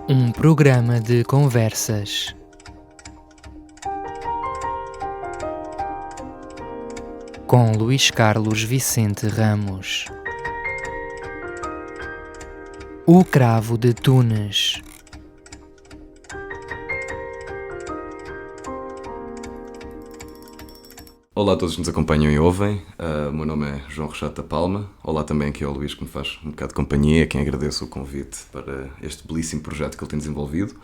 Um programa de conversas com Luís Carlos Vicente Ramos. O Cravo de Tunes. Olá a todos que nos acompanham e ouvem. O meu nome é João Rochata Palma. Olá também aqui ao Luís, que me faz um bocado de companhia, a quem agradeço o convite para este belíssimo projeto que ele tem desenvolvido.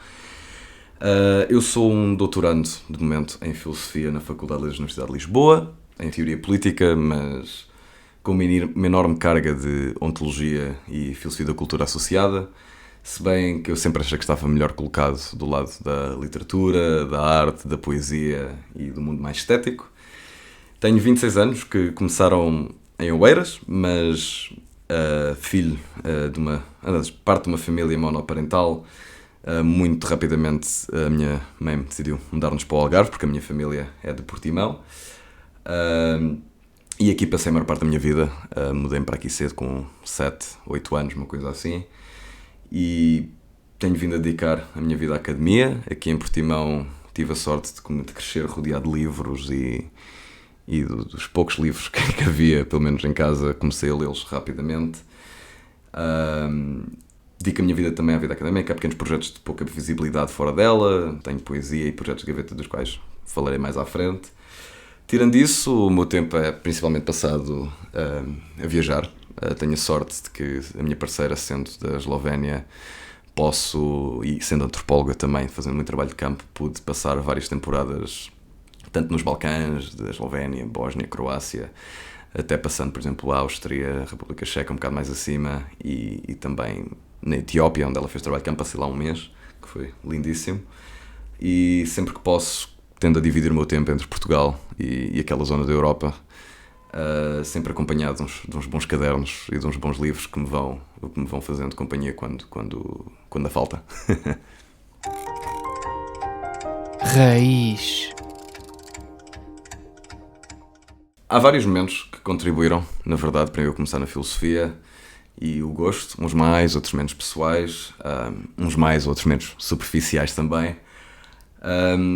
Eu sou um doutorando, de momento, em Filosofia na Faculdade de Letras da Universidade de Lisboa, em Teoria Política, mas com uma enorme carga de Ontologia e Filosofia da Cultura associada, se bem que eu sempre achei que estava melhor colocado do lado da literatura, da arte, da poesia e do mundo mais estético. Tenho 26 anos, que começaram em Oeiras, mas filho de parte de uma família monoparental. Muito rapidamente a minha mãe decidiu mudar-nos para o Algarve, porque a minha família é de Portimão. E aqui passei a maior parte da minha vida. Mudei-me para aqui cedo, com 7, 8 anos, uma coisa assim. E tenho vindo a dedicar a minha vida à academia. Aqui em Portimão tive a sorte de crescer rodeado de livros e dos poucos livros que havia, pelo menos em casa, comecei a lê-los rapidamente. Dedico a minha vida também à vida académica, há pequenos projetos de pouca visibilidade fora dela, tenho poesia e projetos de gaveta dos quais falarei mais à frente. Tirando isso, o meu tempo é principalmente passado a viajar. Tenho a sorte de que a minha parceira, sendo da Eslovénia, e sendo antropóloga também, fazendo muito trabalho de campo, pude passar várias temporadas tanto nos Balcãs, da Eslovénia, Bósnia, Croácia, até passando, por exemplo, a Áustria, a República Checa, um bocado mais acima, e também na Etiópia, onde ela fez trabalho de campo, passei lá um mês, que foi lindíssimo. E sempre que posso, tendo a dividir o meu tempo entre Portugal e aquela zona da Europa, sempre acompanhado de uns bons cadernos e de uns bons livros que me vão fazendo companhia quando a falta. Raiz. Há vários momentos que contribuíram, na verdade, para eu começar na filosofia e o gosto, uns mais, outros menos pessoais, uns mais, outros menos superficiais também.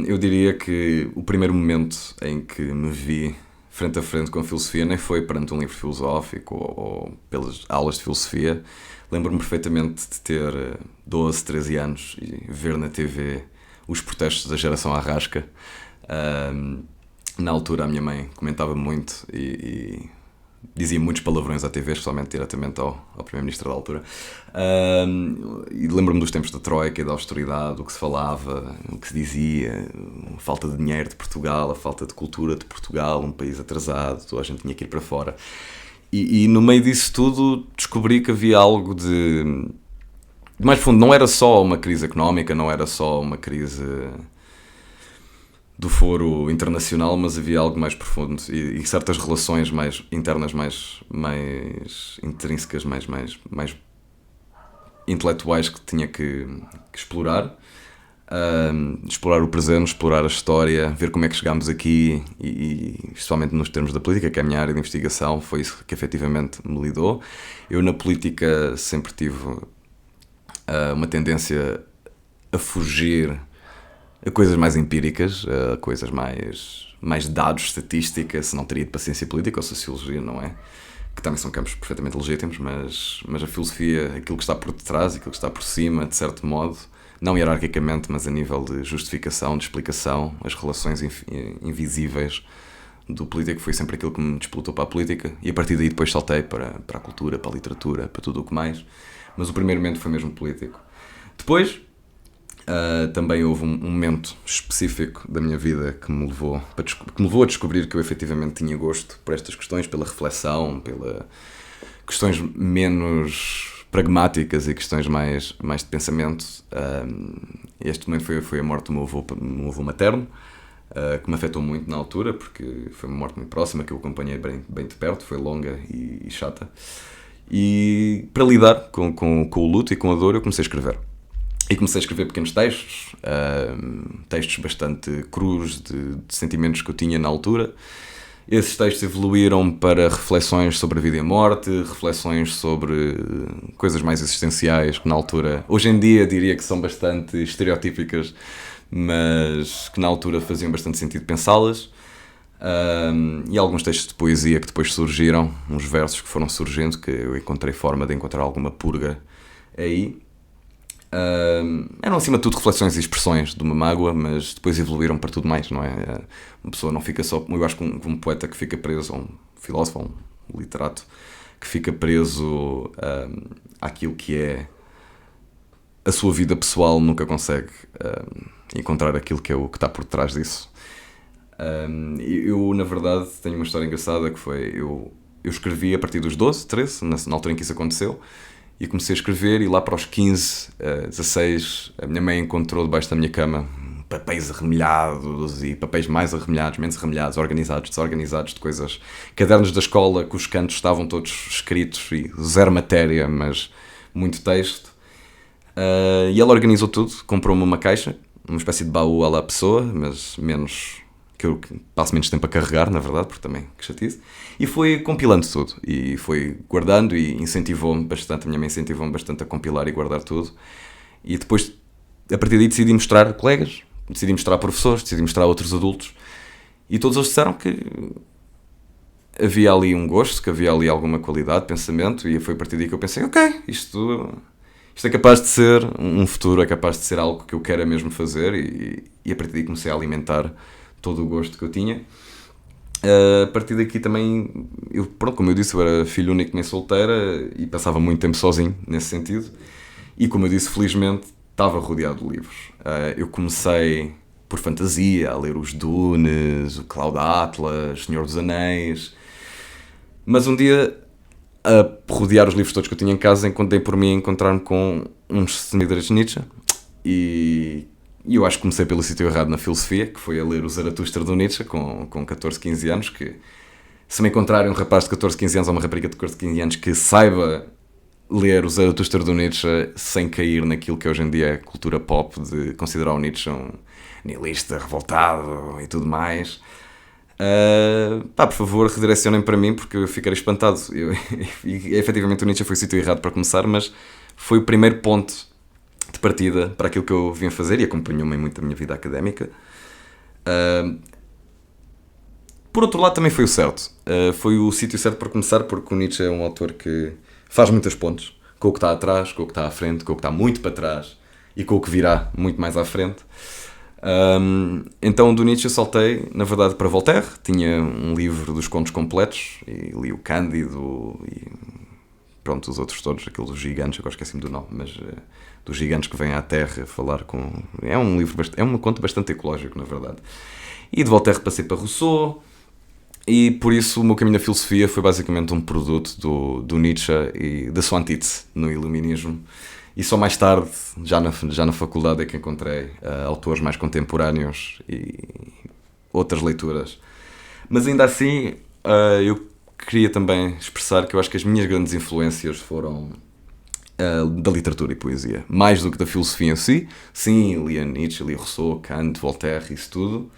Eu diria que o primeiro momento em que me vi frente a frente com a filosofia nem foi perante um livro filosófico ou pelas aulas de filosofia. Lembro-me perfeitamente de ter 12, 13 anos e ver na TV os protestos da geração Arrasca. Na altura a minha mãe comentava muito e dizia muitos palavrões à TV, especialmente diretamente ao primeiro-ministro da altura. E lembro-me dos tempos da Troika e da austeridade, o que se falava, o que se dizia, a falta de dinheiro de Portugal, a falta de cultura de Portugal, um país atrasado, toda a gente tinha que ir para fora. E no meio disso tudo descobri que havia algo de mais fundo. Não era só uma crise económica, não era só uma crise do foro internacional, mas havia algo mais profundo e certas relações mais internas, mais intrínsecas, mais intelectuais que tinha que explorar. Explorar o presente, explorar a história, ver como é que chegámos aqui e especialmente nos termos da política, que é a minha área de investigação, foi isso que efetivamente me lidou. Eu na política sempre tive uma tendência a fugir a coisas mais empíricas, a coisas mais dados, estatística, se não teria de paciência política ou sociologia, não é? Que também são campos perfeitamente legítimos, mas a filosofia, aquilo que está por detrás, aquilo que está por cima, de certo modo, não hierarquicamente, mas a nível de justificação, de explicação, as relações invisíveis do político, foi sempre aquilo que me despolutou para a política, e a partir daí depois saltei para a cultura, para a literatura, para tudo o que mais, mas o primeiro momento foi mesmo político. Depois também houve um momento específico da minha vida que me levou a descobrir que eu efetivamente tinha gosto por estas questões, pela reflexão, pelas questões menos pragmáticas e questões mais de pensamento. Este momento foi a morte do meu avô materno, que me afetou muito na altura, porque foi uma morte muito próxima, que eu acompanhei bem de perto, foi longa e chata. E para lidar com o luto e com a dor, eu comecei a escrever. E comecei a escrever pequenos textos bastante crus de sentimentos que eu tinha na altura. Esses textos evoluíram para reflexões sobre a vida e a morte, reflexões sobre coisas mais existenciais que na altura, hoje em dia diria que são bastante estereotípicas, mas que na altura faziam bastante sentido pensá-las. E alguns textos de poesia que depois surgiram, uns versos que foram surgindo, que eu encontrei forma de encontrar alguma purga aí. Eram acima de tudo reflexões e expressões de uma mágoa, mas depois evoluíram para tudo mais, não é? Uma pessoa não fica só, eu acho que um poeta que fica preso, ou um filósofo, ou um literato que fica preso àquilo que é a sua vida pessoal, nunca consegue encontrar aquilo que é o que está por trás disso. Eu, na verdade, tenho uma história engraçada que foi, eu escrevi a partir dos 12, 13, na altura em que isso aconteceu, e comecei a escrever, e lá para os 15, 16, a minha mãe encontrou debaixo da minha cama papéis arremilhados, e papéis mais arremilhados, menos arremilhados, organizados, desorganizados, de coisas, cadernos da escola que os cantos estavam todos escritos, e zero matéria, mas muito texto. E ela organizou tudo, comprou-me uma caixa, uma espécie de baú à la pessoa, mas menos... que eu passo menos tempo a carregar, na verdade, porque também que chatice, e foi compilando tudo, e foi guardando, e incentivou-me bastante, a minha mãe incentivou-me bastante a compilar e guardar tudo, e depois, a partir daí, decidi mostrar colegas, decidi mostrar professores, decidi mostrar outros adultos, e todos eles disseram que havia ali um gosto, que havia ali alguma qualidade de pensamento, e foi a partir daí que eu pensei, ok, isto é capaz de ser um futuro, é capaz de ser algo que eu quero mesmo fazer, e a partir daí comecei a alimentar todo o gosto que eu tinha. A partir daqui também, como eu disse, eu era filho único nem solteira e passava muito tempo sozinho nesse sentido, e como eu disse, felizmente estava rodeado de livros. Eu comecei por fantasia a ler os Dunes, o Cloud Atlas, Senhor dos Anéis, mas um dia, a rodear os livros todos que eu tinha em casa, encontrei por mim a encontrar-me com uns seguidores de Nietzsche, e eu acho que comecei pelo sítio errado na filosofia, que foi a ler o Zaratustra do Nietzsche com 14, 15 anos, que se me encontrarem um rapaz de 14, 15 anos ou uma rapariga de 14, 15 anos que saiba ler o Zaratustra do Nietzsche sem cair naquilo que hoje em dia é cultura pop, de considerar o Nietzsche um nihilista, revoltado e tudo mais, por favor, redirecionem para mim, porque eu ficarei espantado. E efetivamente o Nietzsche foi o sítio errado para começar, mas foi o primeiro ponto de partida para aquilo que eu vim fazer, e acompanhou-me muito a minha vida académica. Por outro lado, também foi o certo. Foi o sítio certo para começar, porque o Nietzsche é um autor que faz muitas pontes com o que está atrás, com o que está à frente, com o que está muito para trás e com o que virá muito mais à frente. Então do Nietzsche eu saltei, na verdade, para Voltaire. Tinha um livro dos contos completos e li o Cândido e pronto, os outros todos, aqueles gigantes, agora esqueci-me do nome, mas dos gigantes que vêm à Terra falar com... É um livro, é um conto bastante ecológico, na verdade. E de Voltaire passei para Rousseau, e por isso o meu caminho na filosofia foi basicamente um produto do Nietzsche e da sua antítese no Iluminismo. E só mais tarde, já na faculdade, é que encontrei autores mais contemporâneos e outras leituras. Mas ainda assim, eu queria também expressar que eu acho que as minhas grandes influências foram da literatura e poesia, mais do que da filosofia em si. Sim, li Nietzsche, li Rousseau, Kant, Voltaire, isso tudo,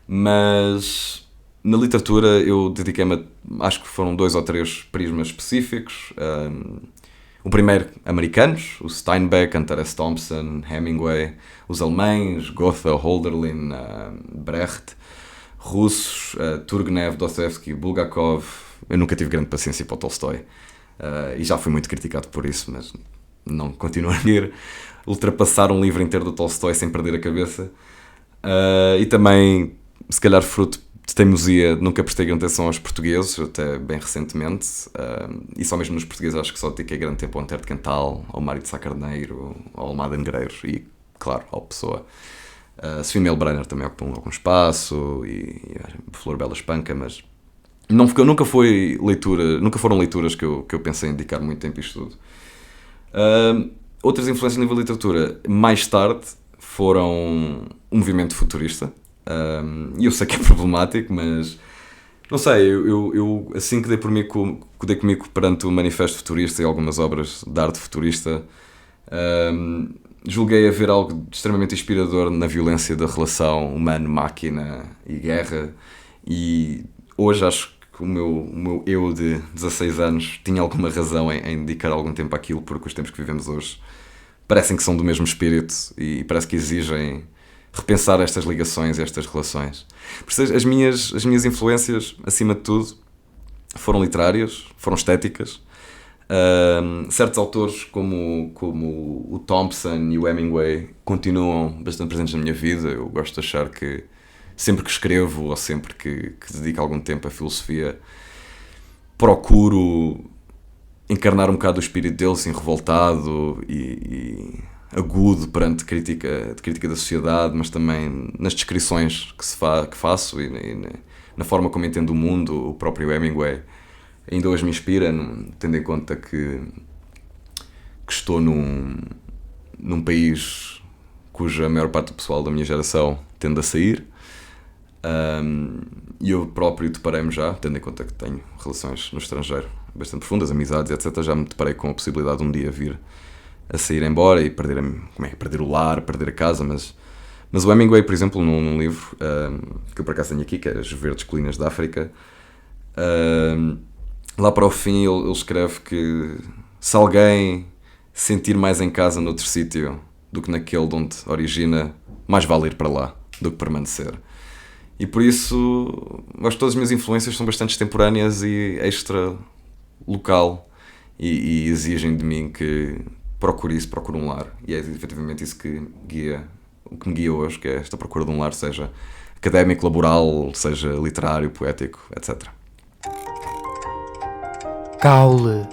mas na literatura eu dediquei-me acho que foram 2 ou 3 prismas específicos. O primeiro, americanos, o Steinbeck, Hunter S. Thompson, Hemingway, os alemães, Goethe, Hölderlin, Brecht, russos, Turgenev, Dostoevsky, Bulgakov. Eu nunca tive grande paciência para o Tolstói, e já fui muito criticado por isso, mas não continuo a ir ultrapassar um livro inteiro do Tolstói sem perder a cabeça. E também, se calhar fruto de teimosia, nunca prestei grande atenção aos portugueses, até bem recentemente, e só mesmo nos portugueses acho que só dediquei grande tempo ao Antero de Quental, ao Mário de Sá Carneiro, ao Almada Negreiros e, claro, ao Pessoa. Sofia Melbrenner também ocupou algum espaço, e Flor Bela Espanca, mas nunca foram leituras que eu pensei em dedicar muito tempo a isto tudo. Outras influências no nível de literatura, mais tarde, foram um movimento futurista. E eu sei que é problemático, mas não sei, eu assim que dei comigo perante o Manifesto Futurista e algumas obras de arte futurista, julguei haver algo extremamente inspirador na violência da relação humano-máquina e guerra, e hoje acho que o meu eu de 16 anos tinha alguma razão em dedicar algum tempo àquilo, porque os tempos que vivemos hoje parecem que são do mesmo espírito e parece que exigem repensar estas ligações e estas relações. Por isso, as minhas influências, acima de tudo, foram literárias, foram estéticas. Certos autores como o Thompson e o Hemingway continuam bastante presentes na minha vida. Eu gosto de achar que sempre que escrevo ou sempre que dedico algum tempo à filosofia, procuro encarnar um bocado o espírito dele, assim, revoltado e agudo perante crítica da sociedade, mas também nas descrições que faço e na forma como entendo o mundo. O próprio Hemingway ainda hoje me inspira, tendo em conta que estou num país cuja maior parte do pessoal da minha geração tende a sair. E eu próprio deparei-me já, tendo em conta que tenho relações no estrangeiro bastante profundas, amizades, etc. Já me deparei com a possibilidade de um dia vir a sair embora e perder o lar, perder a casa, mas o Hemingway, por exemplo, num livro que eu por acaso tenho aqui, que é As Verdes Colinas da África, lá para o fim ele escreve que se alguém sentir mais em casa noutro sítio do que naquele de onde origina, mais vale ir para lá do que permanecer. E por isso, acho que todas as minhas influências são bastante extemporâneas e extra-local e exigem de mim que procure um lar. E é efetivamente isso o que me guia hoje, que é esta procura de um lar, seja académico, laboral, seja literário, poético, etc. Caule.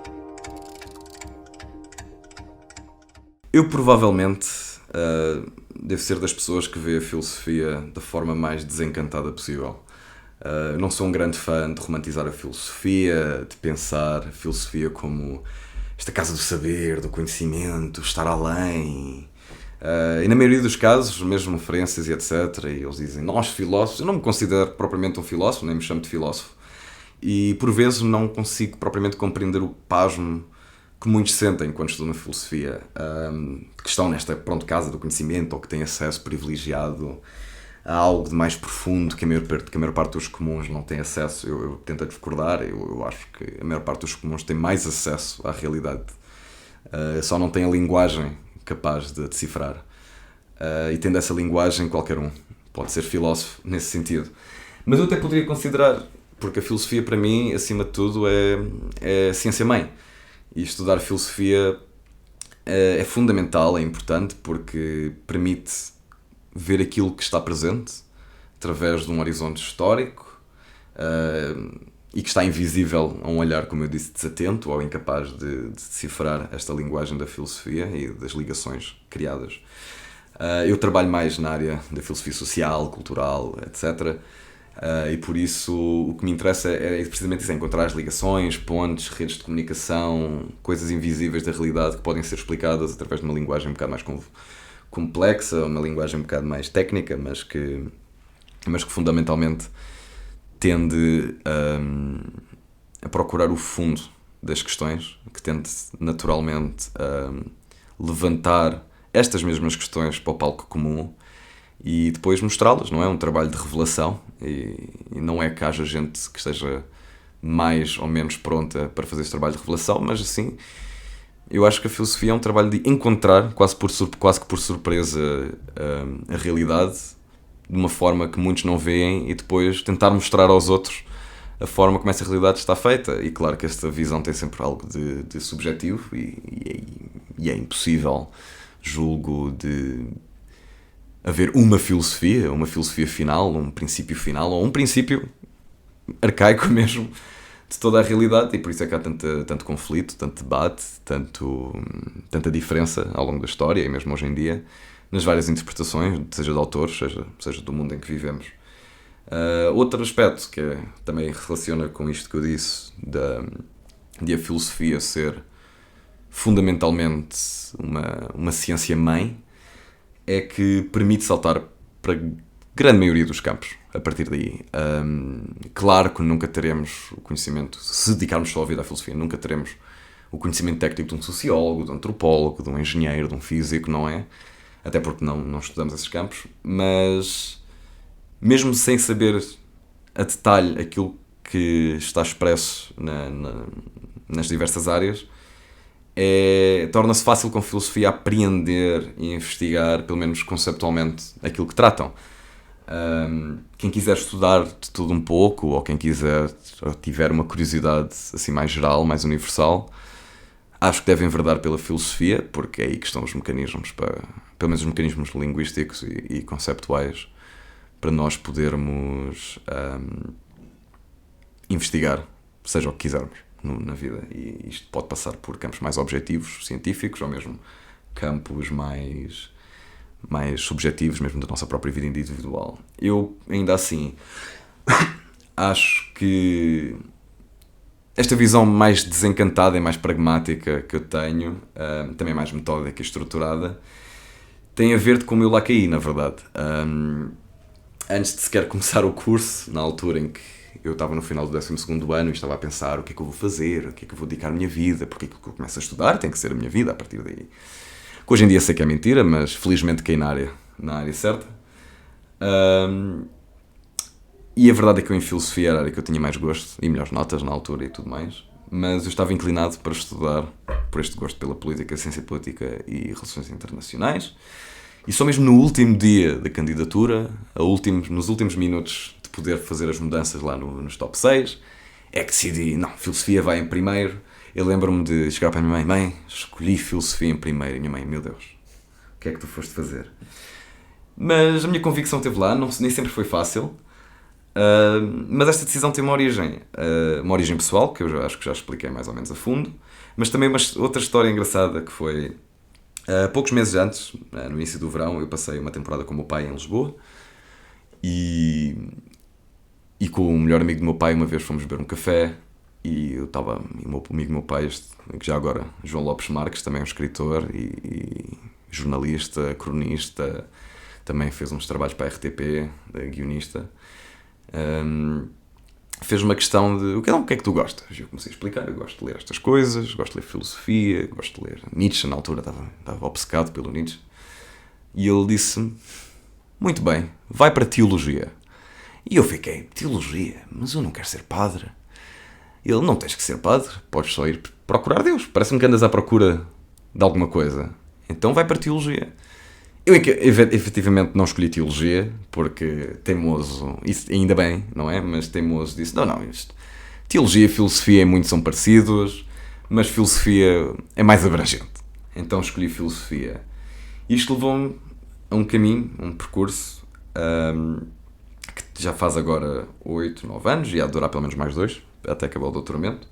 Eu provavelmente devo ser das pessoas que vê a filosofia da forma mais desencantada possível. Não sou um grande fã de romantizar a filosofia, de pensar a filosofia como esta casa do saber, do conhecimento, estar além. E na maioria dos casos, mesmo referências e etc., e eles dizem, nós filósofos, eu não me considero propriamente um filósofo, nem me chamo de filósofo, e por vezes não consigo propriamente compreender o pasmo que muitos sentem quando estudam filosofia, que estão nesta casa do conhecimento ou que têm acesso privilegiado a algo de mais profundo que a maior parte dos comuns não tem acesso. Eu tento discordar, eu acho que a maior parte dos comuns tem mais acesso à realidade, só não tem a linguagem capaz de decifrar, e tendo essa linguagem qualquer um pode ser filósofo nesse sentido. Mas eu até poderia considerar, porque a filosofia para mim, acima de tudo, é ciência-mãe. E estudar filosofia é fundamental, é importante, porque permite ver aquilo que está presente através de um horizonte histórico, e que está invisível a um olhar, como eu disse, desatento ou incapaz de decifrar esta linguagem da filosofia e das ligações criadas. Eu trabalho mais na área da filosofia social, cultural, etc., e por isso o que me interessa é precisamente isso, é encontrar as ligações, pontes, redes de comunicação, coisas invisíveis da realidade que podem ser explicadas através de uma linguagem um bocado mais complexa, uma linguagem um bocado mais técnica, mas que fundamentalmente tende a procurar o fundo das questões, que tende naturalmente a levantar estas mesmas questões para o palco comum e depois mostrá-las, não é? Um trabalho de revelação, e não é que haja gente que esteja mais ou menos pronta para fazer este trabalho de revelação, mas assim, eu acho que a filosofia é um trabalho de encontrar, quase que por surpresa, a realidade de uma forma que muitos não veem e depois tentar mostrar aos outros a forma como essa realidade está feita. E claro que esta visão tem sempre algo de subjetivo e é impossível, julgo, de haver uma filosofia final, um princípio final, ou um princípio arcaico mesmo de toda a realidade, e por isso é que há tanto conflito, tanto debate, tanta diferença ao longo da história e mesmo hoje em dia, nas várias interpretações, seja de autores, seja do mundo em que vivemos. Outro aspecto que também relaciona com isto que eu disse, de a filosofia ser fundamentalmente uma ciência-mãe, é que permite saltar para a grande maioria dos campos a partir daí. Claro que nunca teremos o conhecimento, se dedicarmos só a vida à filosofia, nunca teremos o conhecimento técnico de um sociólogo, de um antropólogo, de um engenheiro, de um físico, não é? Até porque não estudamos esses campos, mas mesmo sem saber a detalhe aquilo que está expresso nas diversas áreas, torna-se fácil com filosofia apreender e investigar, pelo menos conceptualmente, aquilo que tratam. Quem quiser estudar de tudo um pouco, ou quem quiser, ou tiver uma curiosidade assim mais geral, mais universal, acho que deve enverdar pela filosofia, porque é aí que estão os mecanismos, pelo menos os mecanismos linguísticos e conceptuais, para nós podermos investigar, seja o que quisermos na vida. E isto pode passar por campos mais objetivos, científicos, ou mesmo campos mais subjetivos, mesmo da nossa própria vida individual. Eu, ainda assim, acho que esta visão mais desencantada e mais pragmática que eu tenho, também mais metódica e estruturada, tem a ver de como eu lá caí, na verdade. Antes de sequer começar o curso, na altura em que eu estava no final do 12º ano e estava a pensar o que é que eu vou fazer, o que é que eu vou dedicar a minha vida, porque é que eu começo a estudar, tem que ser a minha vida a partir daí. Que hoje em dia sei que é mentira, mas felizmente caí na área certa. E a verdade é que eu em filosofia era a área que eu tinha mais gosto e melhores notas na altura e tudo mais, mas eu estava inclinado para estudar por este gosto pela política, ciência política e relações internacionais. E só mesmo no último dia da candidatura, nos últimos minutos de poder fazer as mudanças lá nos top 6, é que decidi, não, filosofia vai em primeiro. Eu lembro-me de chegar para a minha mãe, escolhi filosofia em primeiro. E a minha mãe, meu Deus, o que é que tu foste fazer? Mas a minha convicção esteve lá, nem sempre foi fácil. Mas esta decisão tem uma origem pessoal, que eu acho que já expliquei mais ou menos a fundo, mas também outra história engraçada que foi, poucos meses antes, no início do verão, eu passei uma temporada com o meu pai em Lisboa e com o melhor amigo do meu pai uma vez fomos beber um café e o meu amigo do meu pai, que já agora, João Lopes Marques, também é um escritor e jornalista, cronista, também fez uns trabalhos para a RTP, guionista. Fez uma questão de o que é que tu gostas? Eu comecei a explicar, eu gosto de ler estas coisas, gosto de ler filosofia, gosto de ler Nietzsche, na altura estava obcecado pelo Nietzsche, e ele disse-me, muito bem, vai para teologia. E eu fiquei, teologia? Mas eu não quero ser padre. Ele, não tens que ser padre, podes só ir procurar Deus, parece-me que andas à procura de alguma coisa, então vai para teologia. Eu efetivamente não escolhi teologia, porque teimoso, isso ainda bem, não é? Mas teimoso disse, não, teologia e filosofia muito são parecidos, mas filosofia é mais abrangente. Então escolhi filosofia. Isto levou-me a um caminho, um percurso, que já faz agora 8, 9 anos, e há de durar pelo menos mais 2, até acabar o doutoramento.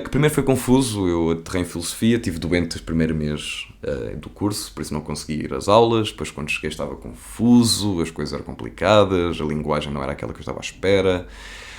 Que primeiro foi confuso, eu aterrei em filosofia, estive doente no primeiro mês do curso, por isso não consegui ir às aulas, depois quando cheguei estava confuso, as coisas eram complicadas, a linguagem não era aquela que eu estava à espera,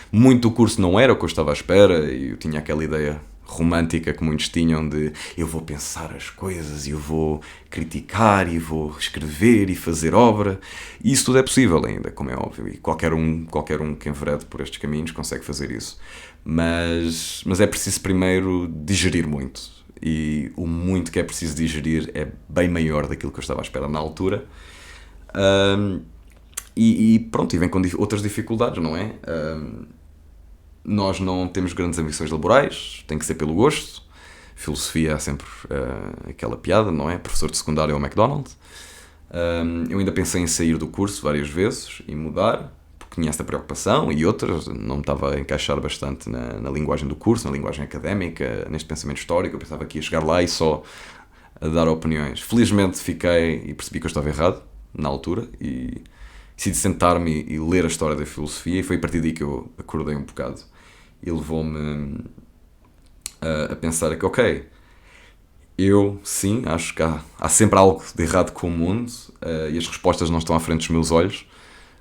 muito do curso não era o que eu estava à espera, e eu tinha aquela ideia romântica que muitos tinham de eu vou pensar as coisas e eu vou criticar e vou escrever e fazer obra, e isso tudo é possível ainda, como é óbvio, e qualquer um que enverede por estes caminhos consegue fazer isso. Mas é preciso primeiro digerir muito, e o muito que é preciso digerir é bem maior daquilo que eu estava à espera na altura, e pronto, e vem com outras dificuldades, não é? Nós não temos grandes ambições laborais, tem que ser pelo gosto. Filosofia há sempre aquela piada, não é? Professor de secundário ao McDonald's. Eu ainda pensei em sair do curso várias vezes e mudar, porque tinha esta preocupação e outras, não me estava a encaixar bastante na linguagem do curso, na linguagem académica, neste pensamento histórico. Eu pensava que ia chegar lá e só a dar opiniões. Felizmente fiquei e percebi que eu estava errado na altura e decidi sentar-me e ler a história da filosofia, e foi a partir daí que eu acordei um bocado e levou-me a pensar que, ok, eu sim, acho que há sempre algo de errado com o mundo, e as respostas não estão à frente dos meus olhos,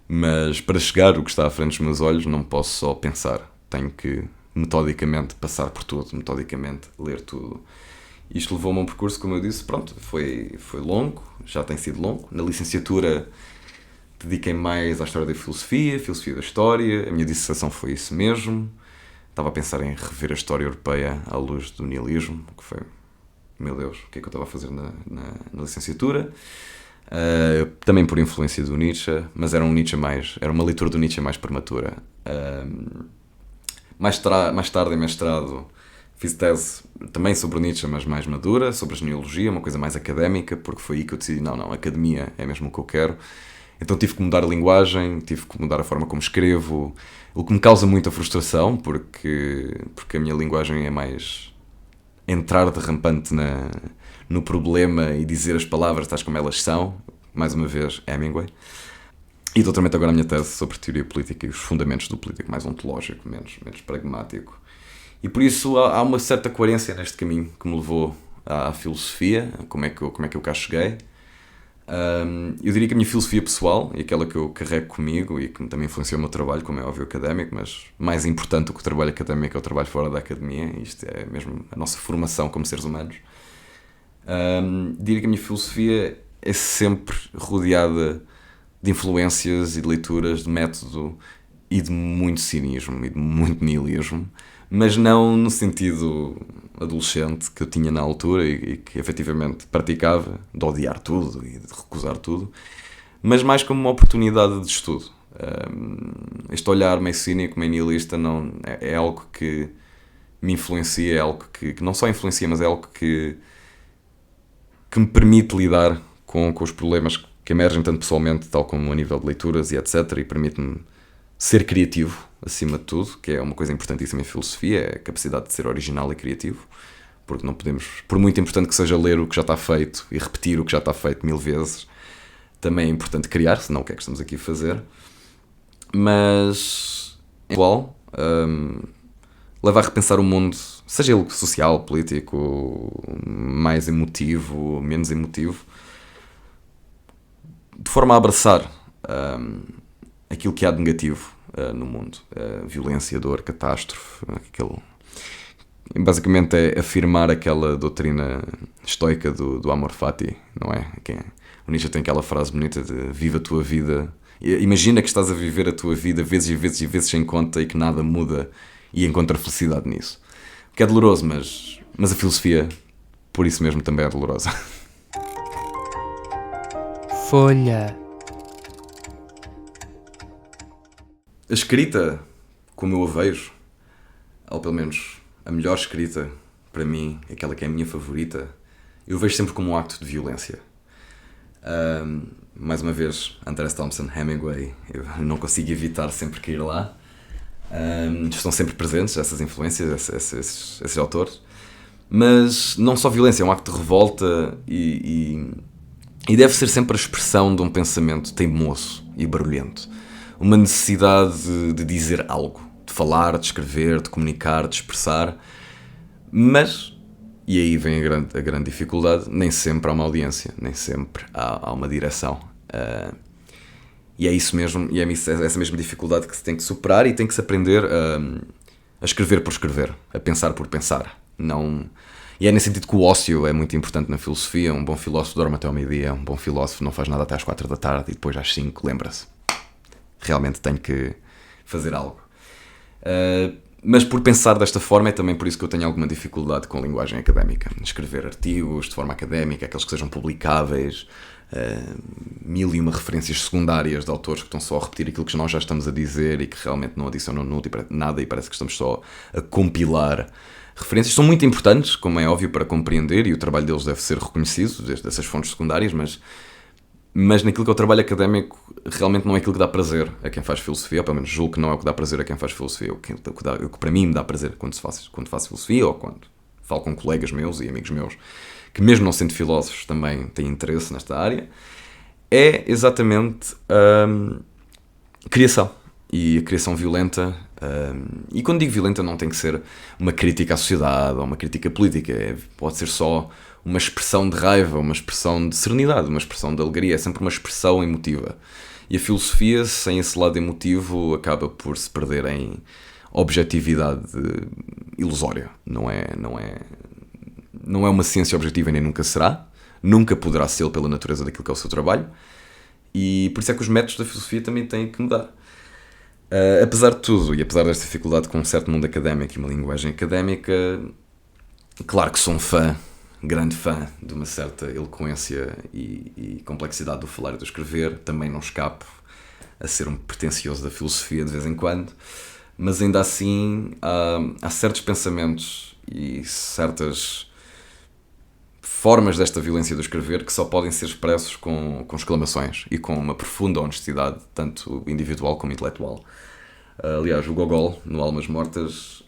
mas para chegar ao que está à frente dos meus olhos não posso só pensar, tenho que metodicamente passar por tudo, metodicamente ler tudo. Isto levou-me a um percurso, como eu disse, pronto, foi longo, já tem sido longo. Na licenciatura dediquei mais à história da filosofia da história, a minha dissertação foi isso mesmo. Estava a pensar em rever a história europeia à luz do nihilismo, que foi, meu Deus, o que é que eu estava a fazer na licenciatura? Também por influência do Nietzsche, mas era uma leitura do Nietzsche mais prematura. Mais tarde, em mestrado, fiz tese também sobre Nietzsche, mas mais madura, sobre a genealogia, uma coisa mais académica, porque foi aí que eu decidi, não, academia é mesmo o que eu quero. Então tive que mudar a linguagem, tive que mudar a forma como escrevo, o que me causa muita frustração, porque a minha linguagem é mais entrar derrampante no problema e dizer as palavras tais como elas são. Mais uma vez, Hemingway. E doutoramento agora a minha tese sobre teoria política e os fundamentos do político, mais ontológico, menos pragmático. E por isso há uma certa coerência neste caminho que me levou à filosofia, como é que eu cá cheguei. Eu diria que a minha filosofia pessoal, e aquela que eu carrego comigo e que também influenciou o meu trabalho, como é óbvio, académico, mas mais importante do que o trabalho académico é o trabalho fora da academia, isto é mesmo a nossa formação como seres humanos. Diria que a minha filosofia é sempre rodeada de influências e de leituras, de método e de muito cinismo e de muito nihilismo, mas não no sentido adolescente que eu tinha na altura e que efetivamente praticava, de odiar tudo e de recusar tudo, mas mais como uma oportunidade de estudo. Este olhar meio cínico, meio nihilista, não, é algo que me influencia, é algo que não só influencia, mas é algo que me permite lidar com os problemas que emergem tanto pessoalmente, tal como a nível de leituras e etc. E permite-me ser criativo, acima de tudo, que é uma coisa importantíssima em filosofia, é a capacidade de ser original e criativo, porque não podemos, por muito importante que seja ler o que já está feito e repetir o que já está feito 1000 vezes, também é importante criar, senão o que é que estamos aqui a fazer? Mas, igual, leva a repensar o mundo, seja ele social, político, mais emotivo, menos emotivo, de forma a abraçar aquilo que há de negativo no mundo. Violência, dor, catástrofe, basicamente é afirmar aquela doutrina estoica do amor fati, não é? O Nietzsche tem aquela frase bonita de viva a tua vida. Imagina que estás a viver a tua vida vezes e vezes e vezes sem conta e que nada muda e encontra felicidade nisso. O que é doloroso, mas a filosofia, por isso mesmo, também é dolorosa. Folha. A escrita, como eu a vejo, ou pelo menos a melhor escrita, para mim, aquela que é a minha favorita, eu vejo sempre como um acto de violência. Mais uma vez, Andrés Thompson, Hemingway, eu não consigo evitar sempre cair lá. Estão sempre presentes essas influências, esses autores. Mas não só violência, é um acto de revolta e deve ser sempre a expressão de um pensamento teimoso e barulhento. Uma necessidade de dizer algo, de falar, de escrever, de comunicar, de expressar. Mas, e aí vem a grande dificuldade, nem sempre há uma audiência, nem sempre há uma direção. E é isso mesmo, e é essa mesma dificuldade que se tem que superar e tem que se aprender a escrever por escrever, a pensar por pensar. Não... E é nesse sentido que o ócio é muito importante na filosofia. Um bom filósofo dorme até ao meio-dia, um bom filósofo não faz nada até às 4 da tarde e depois às 5 lembra-se. Realmente tenho que fazer algo. Mas por pensar desta forma é também por isso que eu tenho alguma dificuldade com a linguagem académica. Escrever artigos de forma académica, aqueles que sejam publicáveis, 1001 referências secundárias de autores que estão só a repetir aquilo que nós já estamos a dizer e que realmente não adicionam nada e parece que estamos só a compilar referências. São muito importantes, como é óbvio, para compreender e o trabalho deles deve ser reconhecido desde essas fontes secundárias, mas naquilo que é o trabalho académico realmente não é aquilo que dá prazer a quem faz filosofia, ou pelo menos julgo que não é o que dá prazer a quem faz filosofia. O que para mim me dá prazer quando faço filosofia ou quando falo com colegas meus e amigos meus que mesmo não sendo filósofos também têm interesse nesta área, é exatamente criação. E a criação violenta, e quando digo violenta não tem que ser uma crítica à sociedade ou uma crítica política, pode ser só uma expressão de raiva, uma expressão de serenidade, uma expressão de alegria, é sempre uma expressão emotiva. E a filosofia, sem esse lado emotivo, acaba por se perder em objetividade ilusória. Não é uma ciência objetiva e nem nunca será, nunca poderá ser pela natureza daquilo que é o seu trabalho, e por isso é que os métodos da filosofia também têm que mudar. Apesar de tudo, e apesar desta dificuldade com um certo mundo académico e uma linguagem académica, claro que sou um grande fã de uma certa eloquência e complexidade do falar e do escrever. Também não escapo a ser um pretencioso da filosofia de vez em quando. mas ainda assim há certos pensamentos e certas formas desta violência do escrever que só podem ser expressos com exclamações e com uma profunda honestidade, tanto individual como intelectual. Aliás, o Gogol, no Almas Mortas,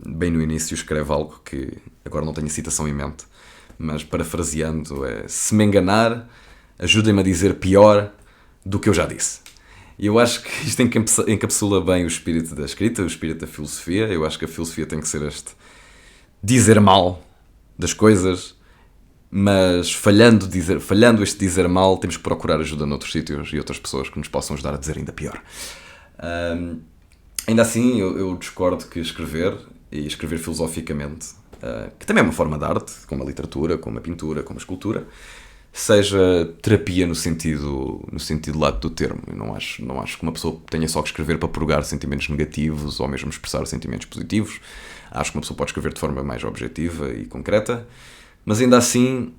bem no início escreve algo que agora não tenho a citação em mente, mas parafraseando é: se me enganar, ajudem-me a dizer pior do que eu já disse. E eu acho que isto encapsula bem o espírito da escrita, o espírito da filosofia. Eu acho que a filosofia tem que ser este dizer mal das coisas, mas falhando este dizer mal, temos que procurar ajuda noutros sítios e outras pessoas que nos possam ajudar a dizer ainda pior. Ainda assim, eu discordo que escrever, e escrever filosoficamente, que também é uma forma de arte, como a literatura, como a pintura, como a escultura, seja terapia no sentido lato do termo. Eu não acho que uma pessoa tenha só que escrever para purgar sentimentos negativos ou mesmo expressar sentimentos positivos. Acho que uma pessoa pode escrever de forma mais objetiva e concreta, mas ainda assim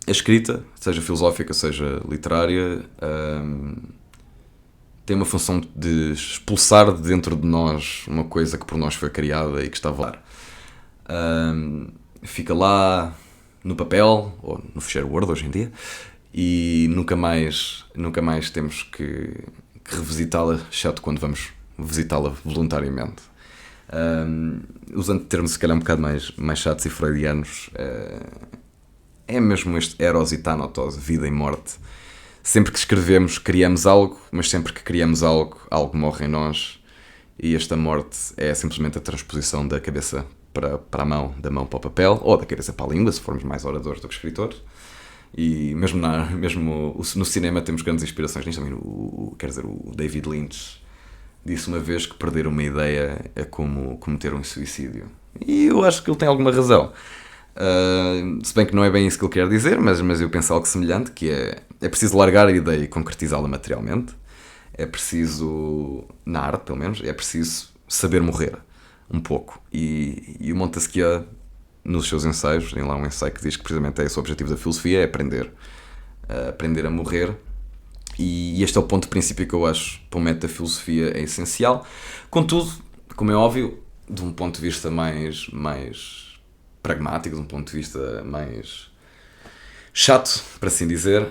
a escrita, seja filosófica, seja literária, tem uma função de expulsar de dentro de nós uma coisa que por nós foi criada e que estava lá. Fica lá no papel, ou no ficheiro Word hoje em dia, e nunca mais temos que revisitá-la, exceto quando vamos visitá-la voluntariamente. Usando termos se calhar um bocado mais chatos e freudianos, é mesmo este eros e thanatos, vida e morte. Sempre que escrevemos, criamos algo, mas sempre que criamos algo morre em nós, e esta morte é simplesmente a transposição da cabeça para a mão, da mão para o papel, ou da cabeça para a língua, se formos mais oradores do que escritores. E mesmo no cinema temos grandes inspirações nisto. O David Lynch disse uma vez que perder uma ideia é como cometer um suicídio. E eu acho que ele tem alguma razão. Se bem que não é bem isso que ele quer dizer, mas eu penso algo semelhante, que é preciso largar a ideia e concretizá-la materialmente. É preciso, na arte pelo menos, é preciso saber morrer um pouco. E o Montesquieu, nos seus ensaios, tem lá um ensaio que diz que precisamente é esse o objetivo da filosofia, é aprender a morrer. E este é o ponto de princípio que eu acho para o método da filosofia é essencial. Contudo, como é óbvio, de um ponto de vista mais pragmático, de um ponto de vista mais chato, para assim dizer,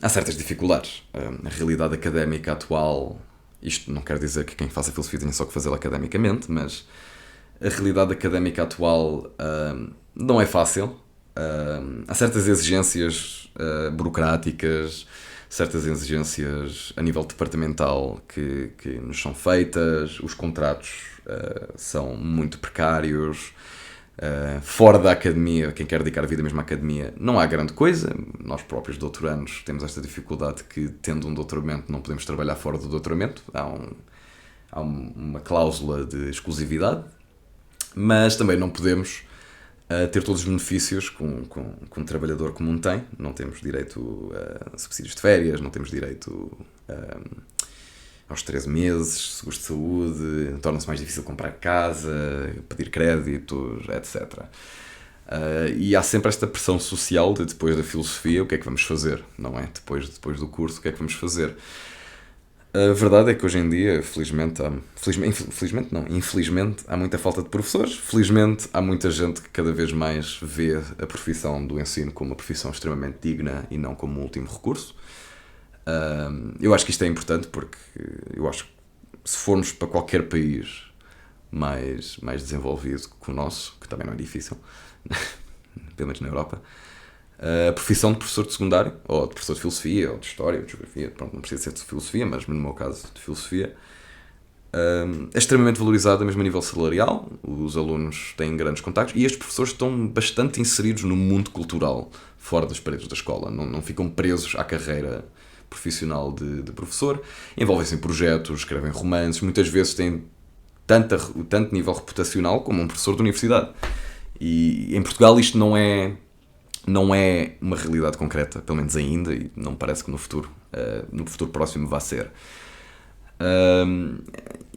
há certas dificuldades. A realidade académica atual, isto não quer dizer que quem faça filosofia tenha só que fazê-la academicamente, mas a realidade académica atual não é fácil. Há certas exigências burocráticas, certas exigências a nível departamental que nos são feitas, os contratos são muito precários. Fora da academia, quem quer dedicar a vida mesmo à academia, não há grande coisa. Nós próprios doutorandos temos esta dificuldade que, tendo um doutoramento, não podemos trabalhar fora do doutoramento. Há uma cláusula de exclusividade, mas também não podemos ter todos os benefícios que um trabalhador comum tem. Não temos direito a subsídios de férias, não temos direito aos 13 meses, seguros de saúde, torna-se mais difícil comprar casa, pedir créditos, etc. E há sempre esta pressão social de, depois da filosofia, o que é que vamos fazer, não é? Depois do curso, o que é que vamos fazer? A verdade é que hoje em dia, infelizmente, há muita falta de professores. Felizmente, há muita gente que cada vez mais vê a profissão do ensino como uma profissão extremamente digna e não como um último recurso. Eu acho que isto é importante porque eu acho que se formos para qualquer país mais desenvolvido que o nosso, que também não é difícil, pelo menos na Europa, a profissão de professor de secundário, ou de professor de filosofia, ou de história, ou de geografia, pronto, não precisa ser de filosofia, mas no meu caso de filosofia, é extremamente valorizada mesmo a nível salarial. Os alunos têm grandes contactos e estes professores estão bastante inseridos no mundo cultural fora das paredes da escola, não ficam presos à carreira profissional de professor, envolvem-se em projetos, escrevem romances, muitas vezes têm tanto nível reputacional como um professor de universidade. E em Portugal isto não é uma realidade concreta, pelo menos ainda, e não parece que no futuro próximo vá ser.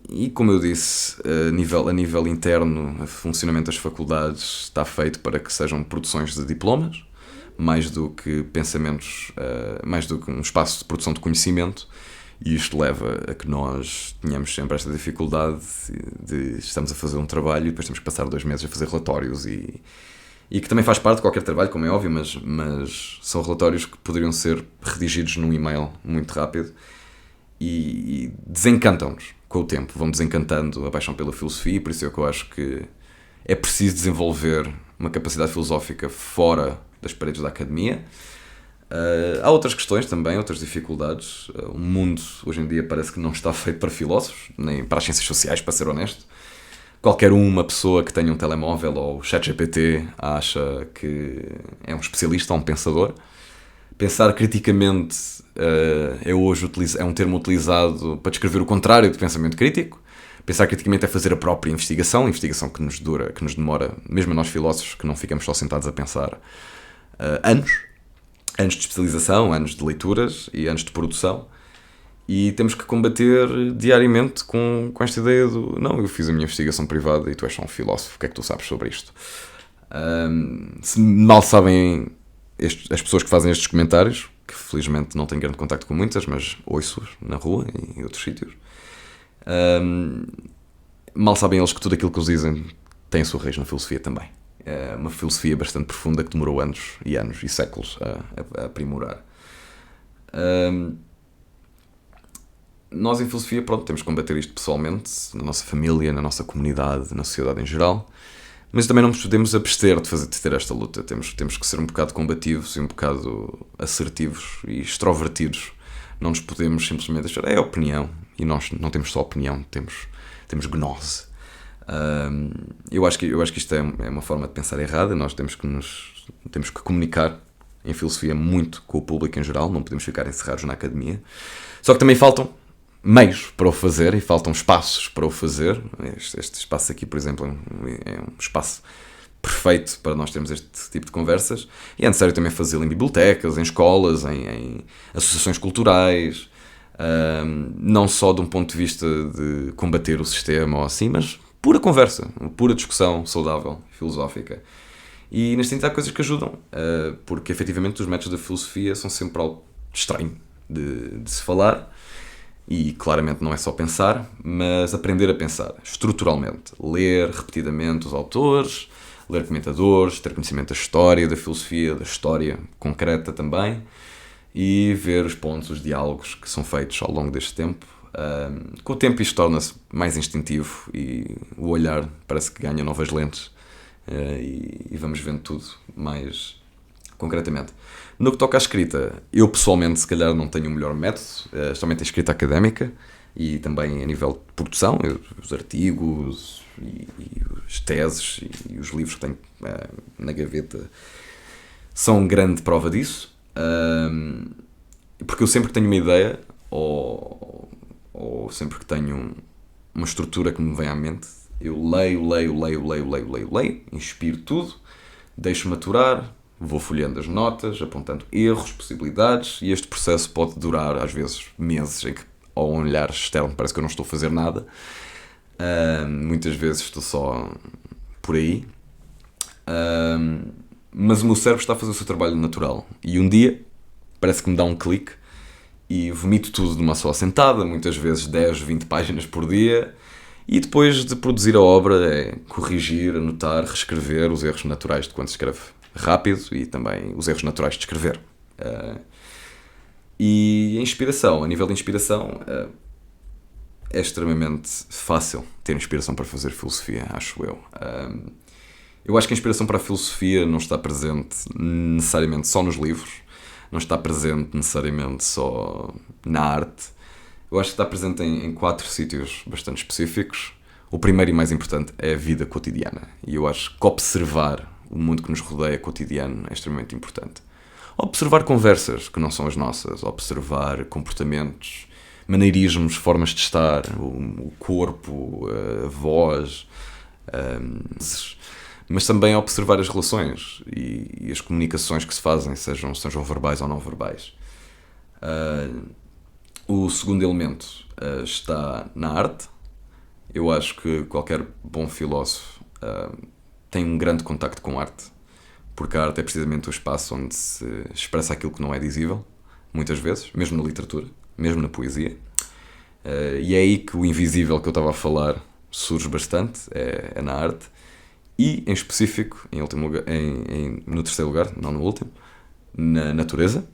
E como eu disse, a nível interno, o funcionamento das faculdades está feito para que sejam produções de diplomas, mais do que pensamentos, mais do que um espaço de produção de conhecimento. E isto leva a que nós tenhamos sempre esta dificuldade de estamos a fazer um trabalho e depois temos que passar 2 meses a fazer relatórios e que também faz parte de qualquer trabalho, como é óbvio, mas são relatórios que poderiam ser redigidos num e-mail muito rápido e desencantam-nos com o tempo, vão desencantando a paixão pela filosofia, e por isso é que eu acho que é preciso desenvolver uma capacidade filosófica fora das paredes da academia. Há outras questões também, outras dificuldades. O mundo hoje em dia parece que não está feito para filósofos, nem para as ciências sociais, para ser honesto. Qualquer uma pessoa que tenha um telemóvel ou ChatGPT acha que é um especialista ou um pensador. Pensar criticamente é um termo utilizado para descrever o contrário de pensamento crítico. Pensar criticamente é fazer a própria investigação que nos demora, mesmo a nós filósofos, que não ficamos só sentados a pensar, anos de especialização, anos de leituras e anos de produção. E temos que combater diariamente com esta ideia do não, eu fiz a minha investigação privada e tu és só um filósofo, o que é que tu sabes sobre isto? Se mal sabem as pessoas que fazem estes comentários, que felizmente não tenho grande contacto com muitas, mas ouço-os na rua e em outros sítios, mal sabem eles que tudo aquilo que eles dizem tem a sua raiz na filosofia também. É uma filosofia bastante profunda que demorou anos e séculos a aprimorar. Nós em filosofia, temos que combater isto pessoalmente, na nossa família, na nossa comunidade, na sociedade em geral, mas também não nos podemos abster de ter esta luta. Temos que ser um bocado combativos e um bocado assertivos e extrovertidos. Não nos podemos simplesmente deixar, é opinião, e nós não temos só opinião, temos gnose. Eu acho que isto é uma forma de pensar errada. Nós temos que comunicar em filosofia muito com o público em geral, não podemos ficar encerrados na academia. Só que também faltam meios para o fazer e faltam espaços para o fazer. Este espaço aqui, por exemplo, é um espaço perfeito para nós termos este tipo de conversas, e é necessário também fazê-lo em bibliotecas, em escolas, em associações culturais, não só de um ponto de vista de combater o sistema ou assim, mas pura conversa, pura discussão saudável, filosófica. E neste sentido há coisas que ajudam, porque efetivamente os métodos da filosofia são sempre algo estranho de se falar, e claramente não é só pensar, mas aprender a pensar estruturalmente, ler repetidamente os autores, ler comentadores, ter conhecimento da história, da filosofia, da história concreta também, e ver os pontos, os diálogos que são feitos ao longo deste tempo. Com o tempo isto torna-se mais instintivo e o olhar parece que ganha novas lentes, e vamos vendo tudo mais concretamente. No que toca à escrita, eu pessoalmente se calhar não tenho o melhor método, somente a escrita académica e também a nível de produção, os artigos e as teses e os livros que tenho na gaveta são grande prova disso, porque eu sempre que tenho uma ideia ou sempre que tenho uma estrutura que me vem à mente, eu leio, inspiro tudo, deixo maturar, vou folheando as notas, apontando erros, possibilidades, e este processo pode durar às vezes meses, em que ao olhar externo parece que eu não estou a fazer nada. Muitas vezes estou só por aí, mas o meu cérebro está a fazer o seu trabalho natural, e um dia parece que me dá um clique e vomito tudo de uma só assentada, muitas vezes 10, 20 páginas por dia, e depois de produzir a obra é corrigir, anotar, reescrever os erros naturais de quando se escreve rápido e também os erros naturais de escrever. E a inspiração, a nível de inspiração, é extremamente fácil ter inspiração para fazer filosofia, acho eu. Eu acho que a inspiração para a filosofia não está presente necessariamente só nos livros, não está presente necessariamente só na arte. Eu acho que está presente em 4 sítios bastante específicos. O primeiro e mais importante é a vida cotidiana. E eu acho que observar o mundo que nos rodeia cotidiano é extremamente importante. Observar conversas que não são as nossas, observar comportamentos, maneirismos, formas de estar, o corpo, a voz, mas também observar as relações e as comunicações que se fazem, sejam verbais ou não verbais. O segundo elemento está na arte. Eu acho que qualquer bom filósofo tem um grande contacto com a arte, porque a arte é precisamente o espaço onde se expressa aquilo que não é dizível, muitas vezes, mesmo na literatura, mesmo na poesia. E é aí que o invisível que eu estava a falar surge bastante, é na arte. E, em específico, em último lugar, no terceiro lugar, não no último, na natureza.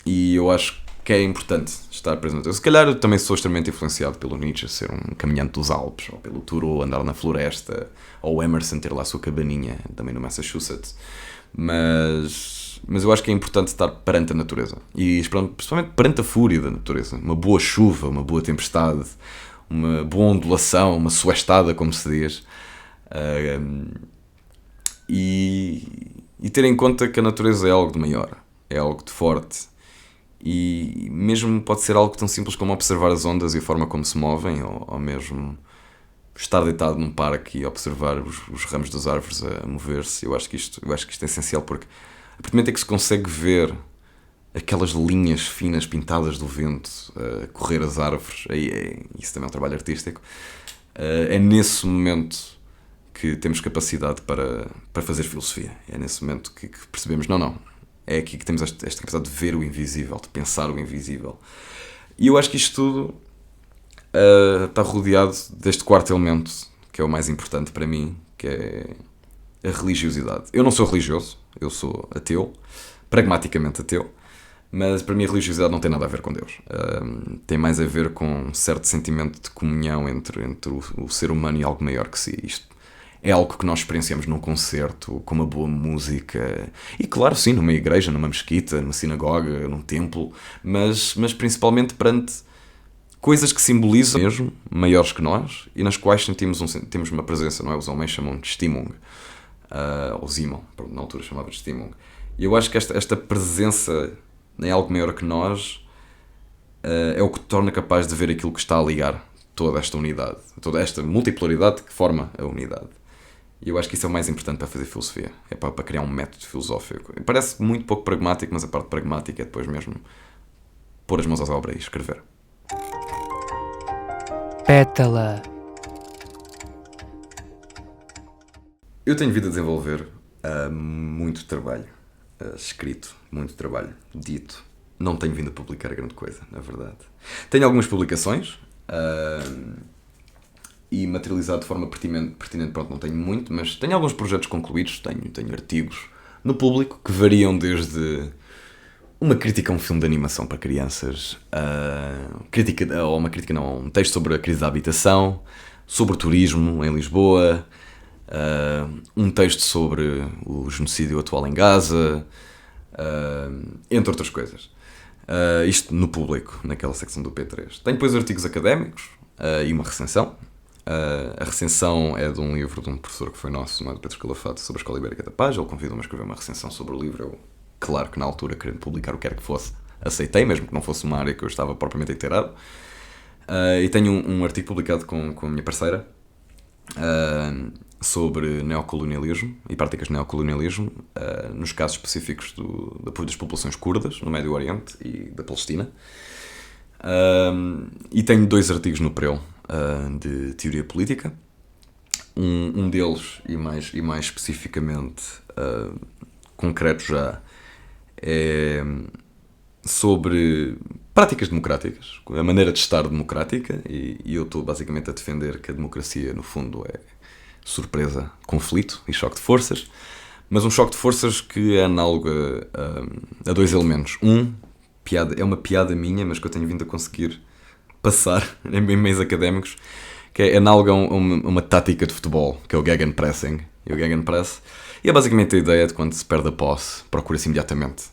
E eu acho que é importante estar preso na natureza. Se calhar eu também sou extremamente influenciado pelo Nietzsche, ser um caminhante dos Alpes, ou pelo Thoreau andar na floresta, ou o Emerson ter lá a sua cabaninha, também no Massachusetts. Mas eu acho que é importante estar perante a natureza. E principalmente perante a fúria da natureza. Uma boa chuva, uma boa tempestade, uma boa ondulação, uma suestada, como se diz. E ter em conta que a natureza é algo de maior, é algo de forte, e mesmo pode ser algo tão simples como observar as ondas e a forma como se movem, ou mesmo estar deitado num parque e observar os ramos das árvores a mover-se. Eu acho que isto é essencial, porque a partir do momento em que se consegue ver aquelas linhas finas pintadas do vento a correr as árvores, isso também é um trabalho artístico. É nesse momento que temos capacidade para fazer filosofia. É nesse momento que percebemos, não, é aqui que temos esta capacidade de ver o invisível, de pensar o invisível. E eu acho que isto tudo está rodeado deste quarto elemento, que é o mais importante para mim, que é a religiosidade. Eu não sou religioso, eu sou ateu, pragmaticamente ateu, mas para mim a religiosidade não tem nada a ver com Deus. Tem mais a ver com um certo sentimento de comunhão entre o ser humano e algo maior que si. Isto é algo que nós experienciamos num concerto, com uma boa música, e claro, sim, numa igreja, numa mesquita, numa sinagoga, num templo, mas principalmente perante coisas que simbolizam mesmo, maiores que nós, e nas quais temos uma presença, não é? Os alemães chamam de Stimmung, ou Simon, na altura chamava de Stimmung. E eu acho que esta presença em algo maior que nós é o que torna capaz de ver aquilo que está a ligar toda esta unidade, toda esta multipolaridade que forma a unidade. E eu acho que isso é o mais importante para fazer filosofia, é para criar um método filosófico. Parece muito pouco pragmático, mas a parte pragmática é depois mesmo pôr as mãos às obras e escrever. Pétala. Eu tenho vindo a desenvolver muito trabalho escrito, muito trabalho dito. Não tenho vindo a publicar grande coisa, na verdade. Tenho algumas publicações e materializado de forma pertinente, pronto, não tenho muito, mas tenho alguns projetos concluídos, tenho artigos no público que variam desde uma crítica a um filme de animação para crianças, um texto sobre a crise da habitação, sobre o turismo em Lisboa, um texto sobre o genocídio atual em Gaza, entre outras coisas. Isto no público, naquela secção do P3. Tenho depois artigos académicos e uma recensão. A recensão é de um livro de um professor que foi nosso, não é, de Pedro Calafato, sobre a Escola Ibérica da Paz. Ele convidou-me a escrever uma recensão sobre o livro. Eu, claro que na altura, querendo publicar o que quer que fosse, aceitei, mesmo que não fosse uma área que eu estava propriamente inteirado. E tenho um artigo publicado com a minha parceira sobre neocolonialismo e práticas de neocolonialismo, nos casos específicos das populações curdas no Médio Oriente e da Palestina. E tenho 2 artigos no Prel de teoria política. Um deles, e mais especificamente concreto já, é sobre práticas democráticas, a maneira de estar democrática, e eu estou basicamente a defender que a democracia, no fundo, é surpresa, conflito e choque de forças, mas um choque de forças que é análogo a 2 elementos. É uma piada minha, mas que eu tenho vindo a conseguir passar em meios académicos, que é análogo a uma tática de futebol, que é o Gegenpressing. E o Gegenpress é basicamente a ideia de quando se perde a posse, procura-se imediatamente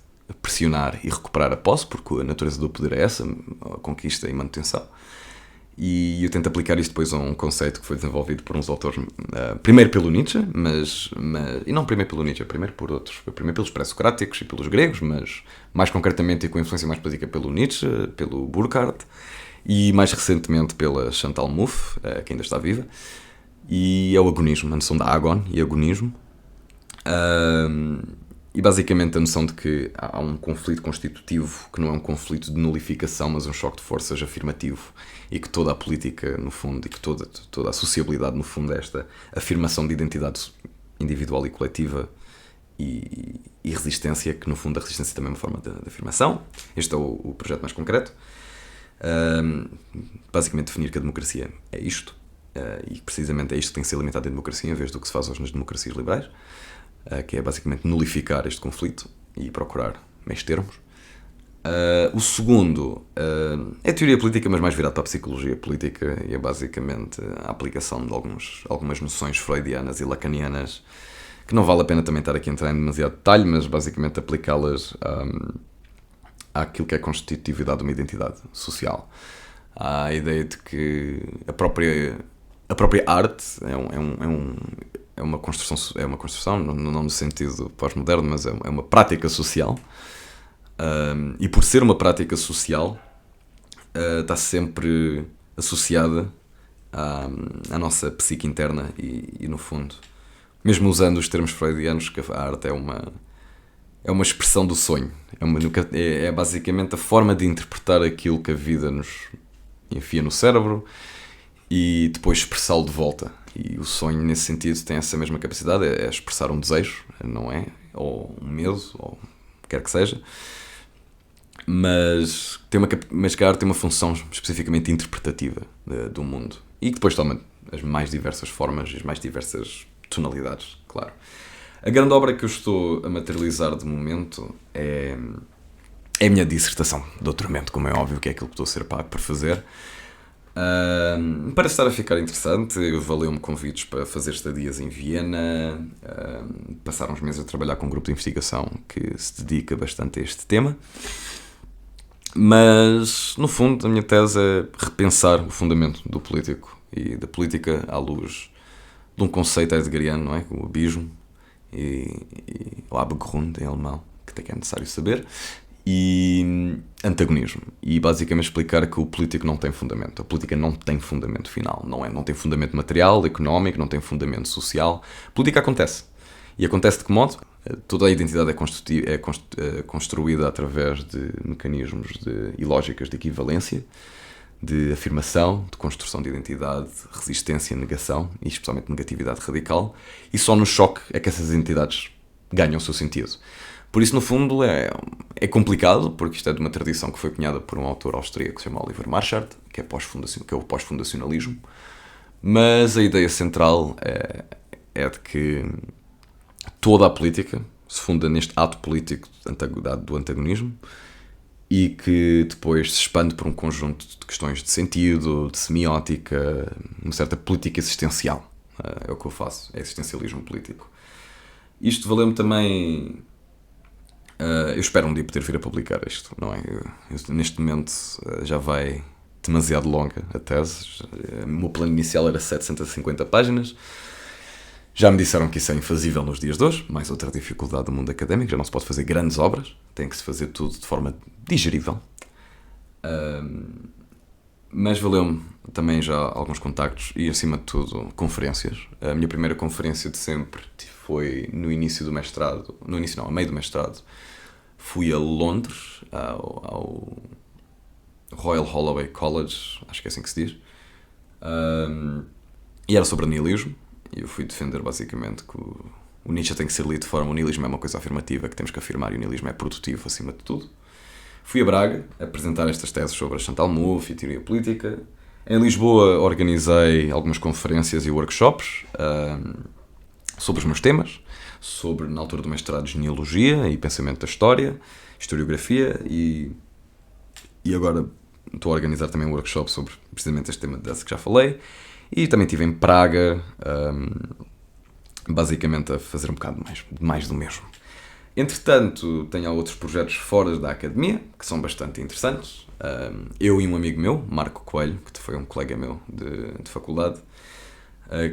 pressionar e recuperar a posse, porque a natureza do poder é essa, a conquista e manutenção. E eu tento aplicar isto depois a um conceito que foi desenvolvido por uns autores, primeiro pelo Nietzsche, e não primeiro pelo Nietzsche, primeiro por outros. Primeiro pelos pré-socráticos e pelos gregos, mas mais concretamente e com influência mais política pelo Nietzsche, pelo Burckhardt, e mais recentemente pela Chantal Mouffe, que ainda está viva. E é o agonismo, a noção da agon e agonismo. E basicamente a noção de que há um conflito constitutivo que não é um conflito de nulificação, mas um choque de forças afirmativo, e que toda a política, no fundo, e que toda a sociabilidade, no fundo, é esta afirmação de identidade individual e coletiva e resistência, que no fundo a resistência também é uma forma de afirmação. Este é o projeto mais concreto. Basicamente definir que a democracia é isto, e precisamente é isto que tem que ser limitado em democracia, em vez do que se faz hoje nas democracias liberais, que é basicamente nulificar este conflito e procurar meios termos. O segundo é teoria política, mas mais virado para a psicologia política, e é basicamente a aplicação de algumas noções freudianas e lacanianas, que não vale a pena também estar aqui a entrar em demasiado detalhe, mas basicamente aplicá-las àquilo que é a constitutividade de uma identidade social. Há a ideia de que a própria arte é uma construção, não no sentido pós-moderno, mas é uma prática social. E por ser uma prática social, está sempre associada à nossa psique interna e no fundo, mesmo usando os termos freudianos, que a arte é uma expressão do sonho. É basicamente a forma de interpretar aquilo que a vida nos enfia no cérebro e depois expressá-lo de volta. E o sonho, nesse sentido, tem essa mesma capacidade, é expressar um desejo, não é? Ou um medo, ou o que quer que seja. Mas que a arte tem uma função especificamente interpretativa do mundo. E que depois toma as mais diversas formas e as mais diversas tonalidades, claro. A grande obra que eu estou a materializar de momento é a minha dissertação de doutoramento, como é óbvio, que é aquilo que estou a ser pago por fazer. Parece estar a ficar interessante. Valeu-me convites para fazer estadias em Viena, passar uns meses a trabalhar com um grupo de investigação que se dedica bastante a este tema. Mas, no fundo, a minha tese é repensar o fundamento do político e da política à luz de um conceito heideggeriano, não é? O abismo e o Abgrund em alemão, que até que é necessário saber, e antagonismo. E basicamente explicar que o político não tem fundamento. A política não tem fundamento final, não tem fundamento material, económico, não tem fundamento social. A política acontece. E acontece de que modo? Toda a identidade é construída através de mecanismos e lógicas de equivalência, de afirmação, de construção de identidade, resistência, negação e especialmente negatividade radical. E só no choque é que essas identidades ganham o seu sentido. Por isso, no fundo, é complicado, porque isto é de uma tradição que foi cunhada por um autor austríaco que se chama Oliver Marschart, que é o pós-fundacionalismo. Mas a ideia central é de que toda a política se funda neste ato político do antagonismo e que depois se expande por um conjunto de questões de sentido, de semiótica, uma certa política existencial. É o que eu faço, é existencialismo político. Isto valeu-me também... eu espero um dia poder vir a publicar isto, não é? Neste momento já vai demasiado longa a tese. O meu plano inicial era 750 páginas. Já me disseram que isso é infazível nos dias de hoje, mais outra dificuldade do mundo académico, já não se pode fazer grandes obras, tem que se fazer tudo de forma digerível. Mas valeu-me também já alguns contactos e, acima de tudo, conferências. A minha primeira conferência de sempre foi no início do mestrado, a meio do mestrado, fui a Londres, ao Royal Holloway College, acho que é assim que se diz, e era sobre nihilismo. E eu fui defender basicamente que o Nietzsche tem que ser lido de forma... O nihilismo é uma coisa afirmativa que temos que afirmar e o nihilismo é produtivo acima de tudo. Fui a Braga apresentar estas teses sobre a Chantal Mouffe e teoria política. Em Lisboa organizei algumas conferências e workshops sobre os meus temas, sobre, na altura do mestrado, genealogia e pensamento da história, historiografia, e agora estou a organizar também um workshop sobre precisamente este tema desse que já falei. E também estive em Praga, basicamente a fazer um bocado mais do mesmo. Entretanto, tenho outros projetos fora da academia, que são bastante interessantes. Eu e um amigo meu, Marco Coelho, que foi um colega meu de faculdade,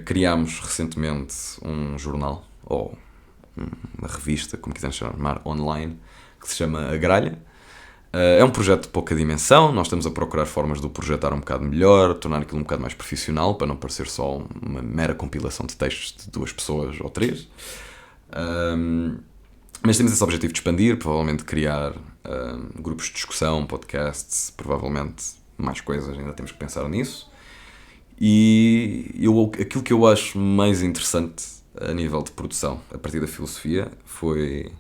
criámos recentemente um jornal, ou uma revista, como quiserem chamar, online, que se chama A Gralha. É um projeto de pouca dimensão, nós estamos a procurar formas de o projetar um bocado melhor, tornar aquilo um bocado mais profissional, para não parecer só uma mera compilação de textos de 2 pessoas ou 3. Mas temos esse objetivo de expandir, provavelmente criar grupos de discussão, podcasts, provavelmente mais coisas, ainda temos que pensar nisso. E aquilo que eu acho mais interessante a nível de produção, a partir da filosofia, foi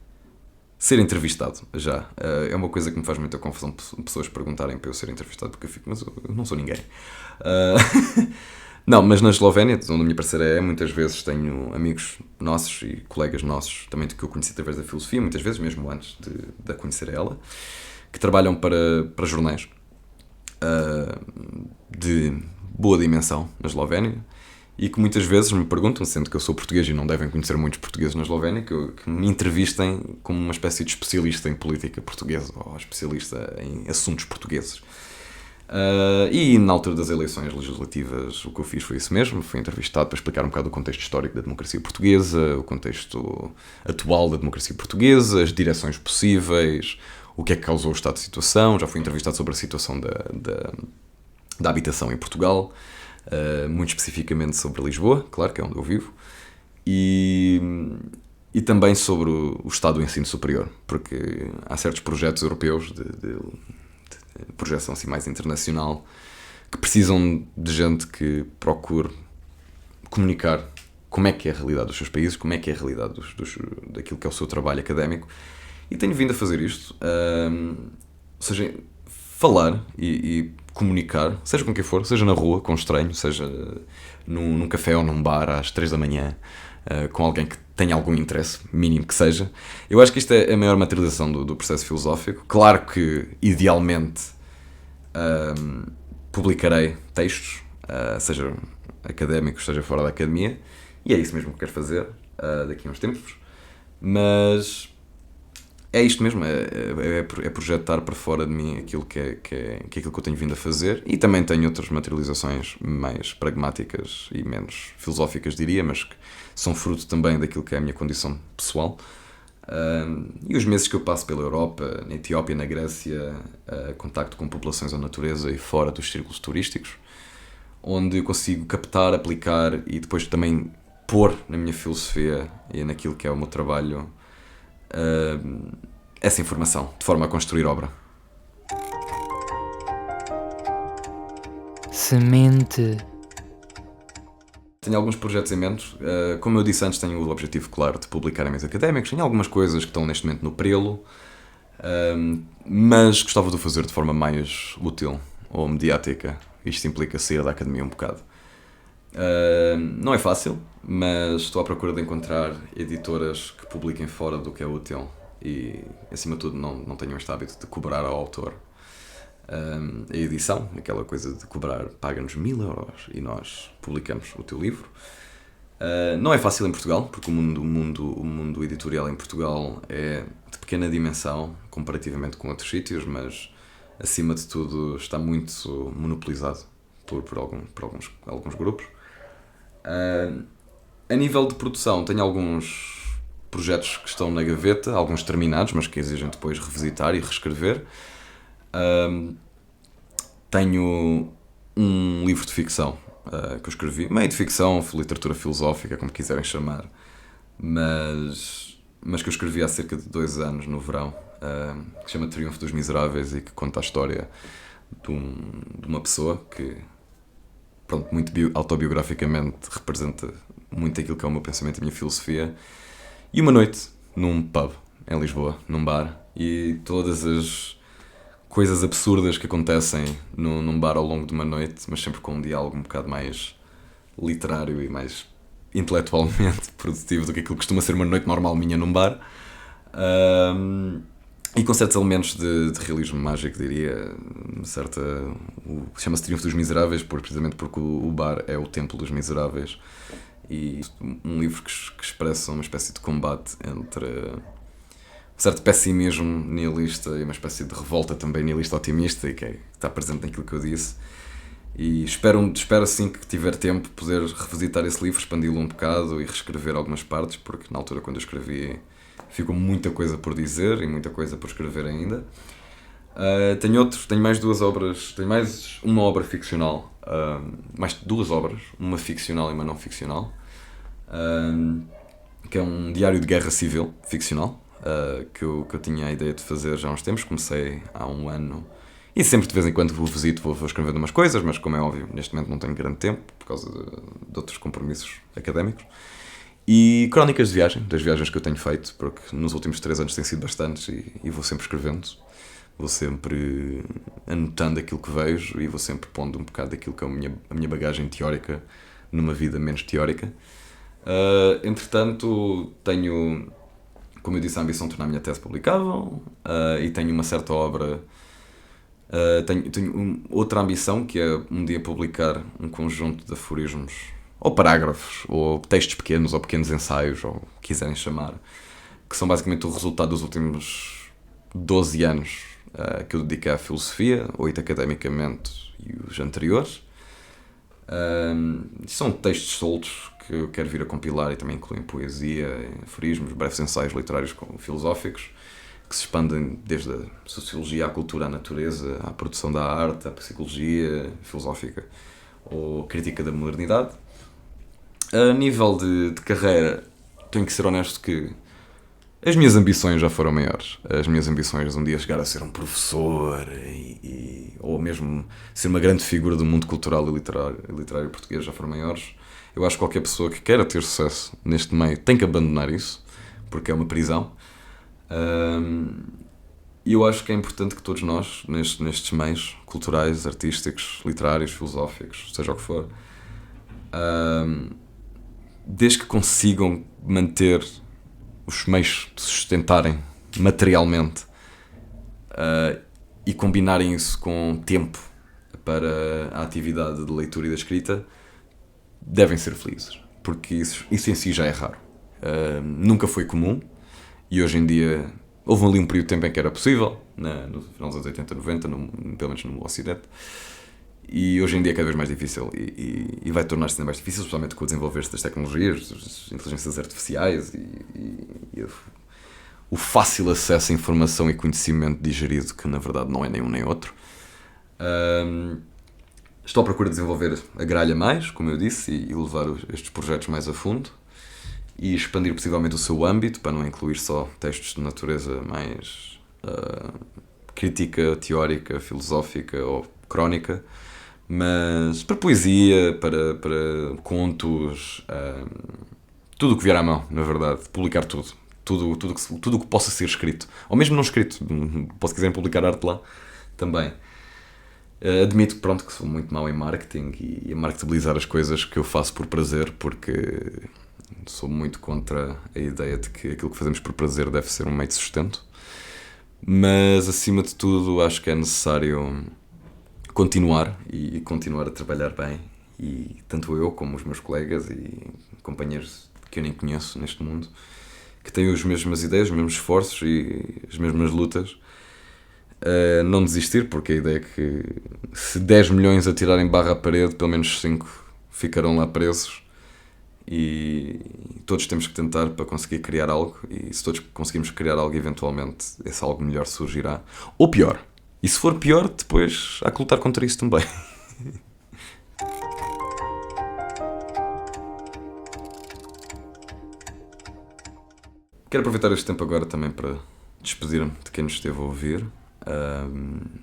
ser entrevistado, já. É uma coisa que me faz muita confusão pessoas perguntarem para eu ser entrevistado, porque eu fico, mas eu não sou ninguém. Não, mas na Eslovénia, onde a minha parceira é, muitas vezes tenho amigos nossos e colegas nossos, também que eu conheci através da filosofia, muitas vezes, mesmo antes de a conhecer ela, que trabalham para jornais de boa dimensão na Eslovénia, e que muitas vezes me perguntam, sendo que eu sou português e não devem conhecer muitos portugueses na Eslovénia, que me entrevistem como uma espécie de especialista em política portuguesa ou especialista em assuntos portugueses. E na altura das eleições legislativas o que eu fiz foi isso mesmo, fui entrevistado para explicar um bocado o contexto histórico da democracia portuguesa, o contexto atual da democracia portuguesa, as direções possíveis, o que é que causou o estado de situação. Já fui entrevistado sobre a situação da habitação em Portugal, muito especificamente sobre Lisboa, claro que é onde eu vivo, e também sobre o estado do ensino superior, porque há certos projetos europeus de projeção assim mais internacional que precisam de gente que procure comunicar como é que é a realidade dos seus países, como é que é a realidade daquilo que é o seu trabalho académico, e tenho vindo a fazer isto, ou seja, falar e comunicar, seja com quem for, seja na rua, com um estranho, seja num café ou num bar às 3 da manhã, com alguém que tenha algum interesse, mínimo que seja. Eu acho que isto é a maior materialização do processo filosófico. Claro que, idealmente, publicarei textos, seja académicos, seja fora da academia, e é isso mesmo que quero fazer daqui a uns tempos, mas é isto mesmo, é projetar para fora de mim aquilo que é aquilo que eu tenho vindo a fazer, e também tenho outras materializações mais pragmáticas e menos filosóficas, diria, mas que são fruto também daquilo que é a minha condição pessoal. E os meses que eu passo pela Europa, na Etiópia, na Grécia, contacto com populações da natureza e fora dos círculos turísticos, onde eu consigo captar, aplicar e depois também pôr na minha filosofia e naquilo que é o meu trabalho essa informação, de forma a construir obra. Semente. Tenho alguns projetos em mente. Como eu disse antes, tenho o objetivo claro de publicar em meios académicos. Tenho algumas coisas que estão neste momento no prelo, mas gostava de o fazer de forma mais útil ou mediática. Isto implica sair da academia um bocado. Não é fácil, mas estou à procura de encontrar editoras que publiquem fora do que é útil e, acima de tudo, não tenham este hábito de cobrar ao autor a edição, aquela coisa de cobrar, paga-nos 1.000 euros e nós publicamos o teu livro. Não é fácil em Portugal, porque o mundo editorial em Portugal é de pequena dimensão comparativamente com outros sítios, mas acima de tudo está muito monopolizado por alguns grupos. A nível de produção, tenho alguns projetos que estão na gaveta, alguns terminados, mas que exigem depois revisitar e reescrever. Tenho um livro de ficção que eu escrevi, meio de ficção, literatura filosófica, como quiserem chamar, mas que eu escrevi há cerca de 2 anos, no verão, que se chama Triunfo dos Miseráveis e que conta a história de uma pessoa que, pronto, muito autobiograficamente representa muito aquilo que é o meu pensamento e a minha filosofia. E uma noite, num pub, em Lisboa, num bar, e todas as coisas absurdas que acontecem num bar ao longo de uma noite, mas sempre com um diálogo um bocado mais literário e mais intelectualmente produtivo do que aquilo que costuma ser uma noite normal minha num bar. E com certos elementos de realismo mágico, diria, chama-se Triunfo dos Miseráveis, precisamente porque o bar é o templo dos miseráveis, e um livro que expressa uma espécie de combate entre um certo pessimismo nihilista e uma espécie de revolta também nihilista otimista, e que está presente naquilo que eu disse. E espero assim que tiver tempo poder revisitar esse livro, expandi-lo um bocado e reescrever algumas partes, porque na altura quando eu escrevi ficou muita coisa por dizer e muita coisa por escrever ainda. Tenho mais 2 obras, tenho mais uma obra ficcional, mais 2 obras, uma ficcional e uma não ficcional, que é um diário de guerra civil ficcional, que eu tinha a ideia de fazer já há uns tempos. Comecei há 1 ano e sempre de vez em quando vou escrevendo umas coisas, mas como é óbvio, neste momento não tenho grande tempo por causa de outros compromissos académicos. E crónicas de viagem, das viagens que eu tenho feito, porque nos últimos 3 anos têm sido bastantes e vou sempre escrevendo, vou sempre anotando aquilo que vejo e vou sempre pondo um bocado daquilo que é a minha bagagem teórica numa vida menos teórica. Entretanto, tenho, como eu disse, a ambição de tornar a minha tese publicável, e tenho uma certa obra. Tenho outra ambição, que é um dia publicar um conjunto de aforismos, ou parágrafos, ou textos pequenos, ou pequenos ensaios, ou o que quiserem chamar, que são basicamente o resultado dos últimos 12 anos que eu dediquei à filosofia, 8 academicamente e os anteriores. São textos soltos que eu quero vir a compilar e também incluem poesia, aforismos, breves ensaios literários filosóficos, que se expandem desde a sociologia à cultura, à natureza, à produção da arte, à psicologia filosófica ou crítica da modernidade. A nível de carreira, tenho que ser honesto que as minhas ambições já foram maiores. As minhas ambições de um dia chegar a ser um professor ou mesmo ser uma grande figura do mundo cultural e literário português já foram maiores. Eu acho que qualquer pessoa que queira ter sucesso neste meio tem que abandonar isso, porque é uma prisão. E eu acho que é importante que todos nós, nestes meios culturais, artísticos, literários, filosóficos, seja o que for, desde que consigam manter os meios de se sustentarem materialmente e combinarem isso com tempo para a atividade de leitura e da escrita, devem ser felizes, porque isso em si já é raro. Nunca foi comum e hoje em dia houve ali um período de tempo em que era possível, no final dos anos 80, 90, pelo menos no Ocidente, e hoje em dia é cada vez mais difícil e vai tornar-se ainda mais difícil, especialmente com o desenvolver-se das tecnologias, das inteligências artificiais e o fácil acesso à informação e conhecimento digerido, que na verdade não é nem um nem outro. Estou à procura de desenvolver a gralha mais, como eu disse, e levar estes projetos mais a fundo e expandir possivelmente o seu âmbito para não incluir só textos de natureza mais crítica, teórica, filosófica ou crónica, mas para poesia, para contos, tudo o que vier à mão, na verdade, publicar tudo que possa ser escrito, ou mesmo não escrito, posso quiser publicar arte lá também. Admito pronto, que sou muito mau em marketing e a marketabilizar as coisas que eu faço por prazer, porque sou muito contra a ideia de que aquilo que fazemos por prazer deve ser um meio de sustento, mas acima de tudo acho que é necessário continuar a trabalhar bem, e tanto eu como os meus colegas e companheiros que eu nem conheço neste mundo, que têm as mesmas ideias, os mesmos esforços e as mesmas lutas, não desistir, porque a ideia é que se 10 milhões atirarem barra à parede, pelo menos 5 ficarão lá presos, e todos temos que tentar para conseguir criar algo, e se todos conseguirmos criar algo, eventualmente esse algo melhor surgirá, ou pior, e se for pior, depois há que lutar contra isso também. Quero aproveitar este tempo agora também para despedir-me de quem nos esteve a ouvir.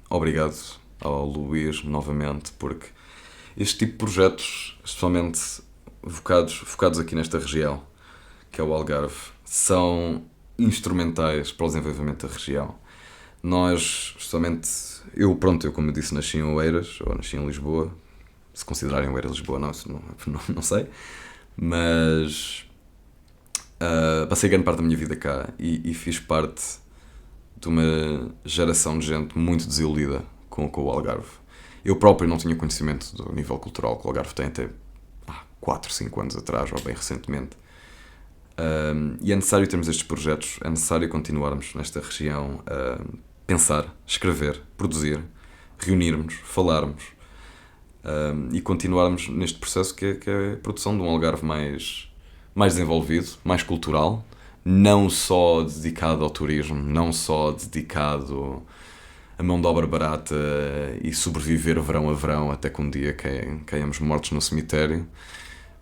Obrigado ao Luís novamente, porque este tipo de projetos, especialmente focados aqui nesta região, que é o Algarve, são instrumentais para o desenvolvimento da região. Nós, especialmente, eu como eu disse, nasci em Oeiras, ou nasci em Lisboa, se considerarem Oeiras Lisboa, não sei, mas passei grande parte da minha vida cá e fiz parte de uma geração de gente muito desiludida com o Algarve. Eu próprio não tinha conhecimento do nível cultural que o Algarve tem até 4, 5 anos atrás, ou bem recentemente. E é necessário termos estes projetos, é necessário continuarmos nesta região a pensar, escrever, produzir, reunirmos, falarmos e continuarmos neste processo que é a produção de um Algarve mais desenvolvido, mais cultural, não só dedicado ao turismo, não só dedicado a mão de obra barata e sobreviver verão a verão até que um dia caiamos mortos no cemitério,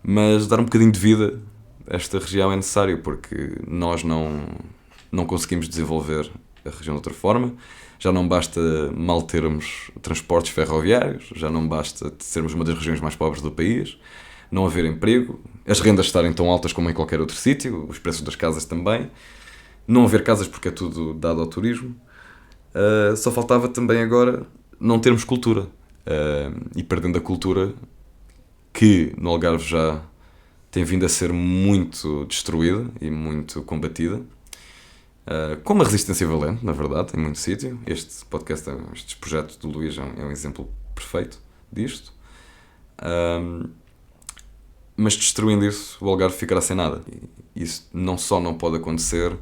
mas dar um bocadinho de vida a esta região é necessário, porque nós não conseguimos desenvolver a região de outra forma. Já não basta mal termos transportes ferroviários, já não basta sermos uma das regiões mais pobres do país, não haver emprego, as rendas estarem tão altas como em qualquer outro sítio, os preços das casas também, não haver casas porque é tudo dado ao turismo. Só faltava também agora não termos cultura. E perdendo a cultura, que no Algarve já tem vindo a ser muito destruída e muito combatida, com uma resistência valente, na verdade, em muito sítio. Este podcast, estes projetos do Luís é um exemplo perfeito disto. Mas destruindo isso, o Algarve ficará sem nada. E isso não só não pode acontecer,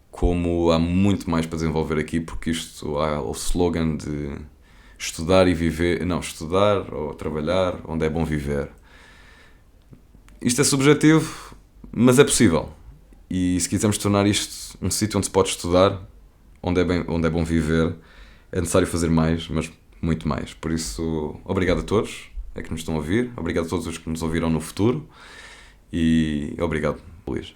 como há muito mais para desenvolver aqui, porque isto há o slogan de estudar e viver, não, estudar ou trabalhar onde é bom viver. Isto é subjetivo, mas é possível. E se quisermos tornar isto um sítio onde se pode estudar, onde é bom viver, é necessário fazer mais, mas muito mais. Por isso, obrigado a todos que nos estão a ouvir, obrigado a todos os que nos ouviram no futuro e obrigado, Luís.